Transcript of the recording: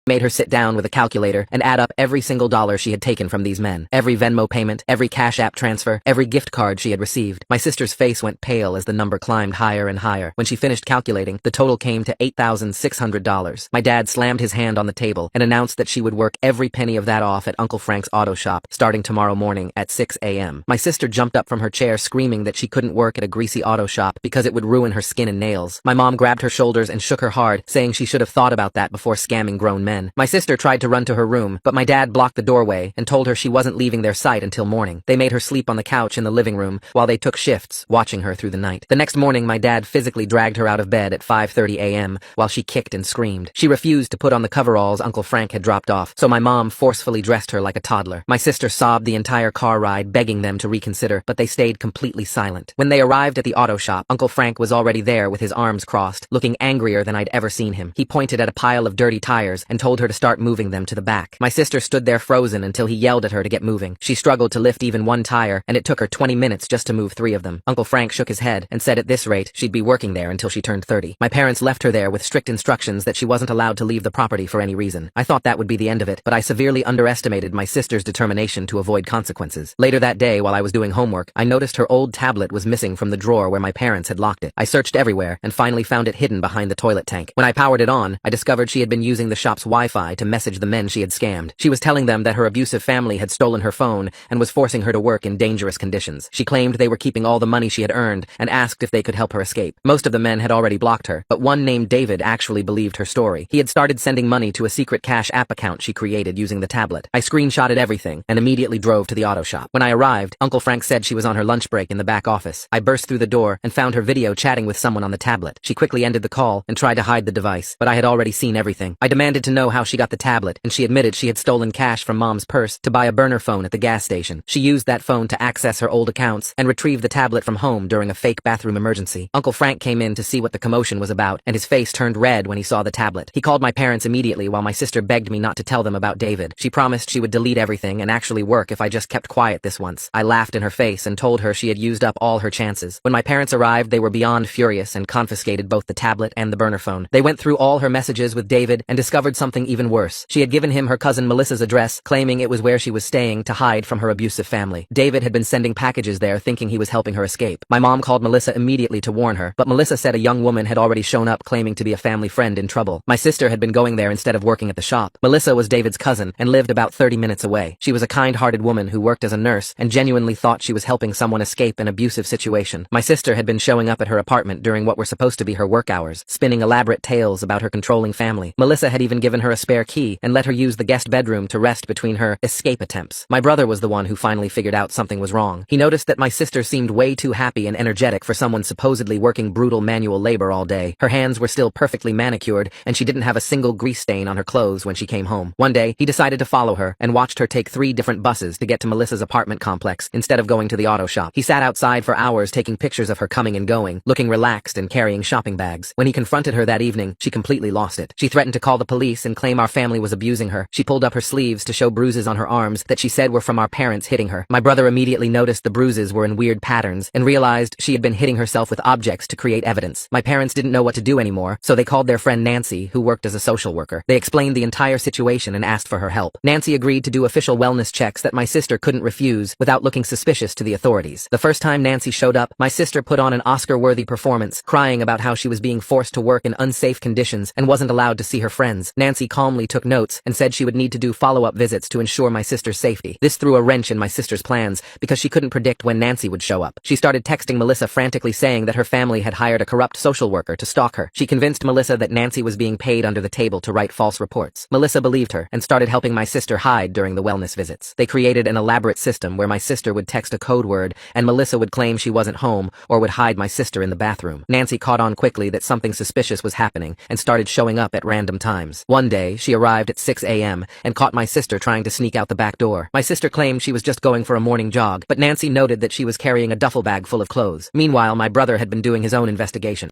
Made her sit down with a calculator and add up every single dollar she had taken from these men. Every Venmo payment, every Cash App transfer, every gift card she had received. My sister's face went pale as the number climbed higher and higher. When she finished calculating, the total came to $8,600. My dad slammed his hand on the table and announced that she would work every penny of that off at Uncle Frank's auto shop, starting tomorrow morning at 6 a.m. My sister jumped up from her chair screaming that she couldn't work at a greasy auto shop because it would ruin her skin and nails. My mom grabbed her shoulders and shook her hard, saying she should have thought about that before scamming grown men. My sister tried to run to her room, but my dad blocked the doorway and told her she wasn't leaving their sight until morning. They made her sleep on the couch in the living room while they took shifts, watching her through the night. The next morning, my dad physically dragged her out of bed at 5:30 a.m. while she kicked and screamed. She refused to put on the coveralls Uncle Frank had dropped off, so my mom forcefully dressed her like a toddler. My sister sobbed the entire car ride, begging them to reconsider, but they stayed completely silent. When they arrived at the auto shop, Uncle Frank was already there with his arms crossed, looking angrier than I'd ever seen him. He pointed at a pile of dirty tires and told her to start moving them to the back. My sister stood there frozen until he yelled at her to get moving. She struggled to lift even one tire, and it took her 20 minutes just to move 3 of them. Uncle Frank shook his head and said at this rate, she'd be working there until she turned 30. My parents left her there with strict instructions that she wasn't allowed to leave the property for any reason. I thought that would be the end of it, but I severely underestimated my sister's determination to avoid consequences. Later that day, while I was doing homework, I noticed her old tablet was missing from the drawer where my parents had locked it. I searched everywhere and finally found it hidden behind the toilet tank. When I powered it on, I discovered she had been using the shop's Wi-Fi to message the men she had scammed. She was telling them that her abusive family had stolen her phone and was forcing her to work in dangerous conditions. She claimed they were keeping all the money she had earned and asked if they could help her escape. Most of the men had already blocked her, but one named David actually believed her story. He had started sending money to a secret Cash App account she created using the tablet. I screenshotted everything and immediately drove to the auto shop. When I arrived, Uncle Frank said she was on her lunch break in the back office. I burst through the door and found her video chatting with someone on the tablet. She quickly ended the call and tried to hide the device, but I had already seen everything. I demanded to know how she got the tablet, and she admitted she had stolen cash from Mom's purse to buy a burner phone at the gas station. She used that phone to access her old accounts and retrieve the tablet from home during a fake bathroom emergency. Uncle Frank came in to see what the commotion was about, and his face turned red when he saw the tablet. He called my parents immediately while my sister begged me not to tell them about David. She promised she would delete everything and actually work if I just kept quiet this once. I laughed in her face and told her she had used up all her chances. When my parents arrived, they were beyond furious and confiscated both the tablet and the burner phone. They went through all her messages with David and discovered something even worse. She had given him her cousin Melissa's address, claiming it was where she was staying to hide from her abusive family. David had been sending packages there thinking he was helping her escape. My mom called Melissa immediately to warn her, but Melissa said a young woman had already shown up claiming to be a family friend in trouble. My sister had been going there instead of working at the shop. Melissa was David's cousin and lived about 30 minutes away. She was a kind-hearted woman who worked as a nurse and genuinely thought she was helping someone escape an abusive situation. My sister had been showing up at her apartment during what were supposed to be her work hours, spinning elaborate tales about her controlling family. Melissa had even given her a spare key and let her use the guest bedroom to rest between her escape attempts. My brother was the one who finally figured out something was wrong. He noticed that my sister seemed way too happy and energetic for someone supposedly working brutal manual labor all day. Her hands were still perfectly manicured, and she didn't have a single grease stain on her clothes when she came home. One day, he decided to follow her and watched her take 3 different buses to get to Melissa's apartment complex instead of going to the auto shop. He sat outside for hours taking pictures of her coming and going, looking relaxed and carrying shopping bags. When he confronted her that evening, she completely lost it. She threatened to call the police and claim our family was abusing her. She pulled up her sleeves to show bruises on her arms that she said were from our parents hitting her. My brother immediately noticed the bruises were in weird patterns and realized she had been hitting herself with objects to create evidence. My parents didn't know what to do anymore, so they called their friend Nancy, who worked as a social worker. They explained the entire situation and asked for her help. Nancy agreed to do official wellness checks that my sister couldn't refuse without looking suspicious to the authorities. The first time Nancy showed up, my sister put on an Oscar-worthy performance, crying about how she was being forced to work in unsafe conditions and wasn't allowed to see her friends. Nancy calmly took notes and said she would need to do follow-up visits to ensure my sister's safety. This threw a wrench in my sister's plans because she couldn't predict when Nancy would show up. She started texting Melissa frantically saying that her family had hired a corrupt social worker to stalk her. She convinced Melissa that Nancy was being paid under the table to write false reports. Melissa believed her and started helping my sister hide during the wellness visits. They created an elaborate system where my sister would text a code word and Melissa would claim she wasn't home or would hide my sister in the bathroom. Nancy caught on quickly that something suspicious was happening and started showing up at random times. One day, she arrived at 6 a.m. and caught my sister trying to sneak out the back door. My sister claimed she was just going for a morning jog, but Nancy noted that she was carrying a duffel bag full of clothes. Meanwhile, my brother had been doing his own investigation.